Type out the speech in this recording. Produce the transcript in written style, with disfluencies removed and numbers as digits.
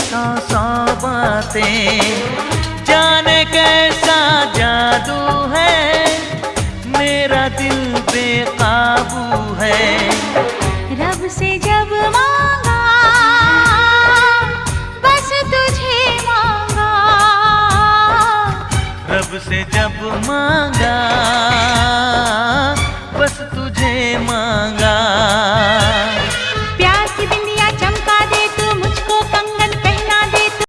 सौ बातें। जाने कैसा जादू है, मेरा दिल बेकाबू है। रब से जब मांगा बस तुझे मांगा, रब से जब मांगा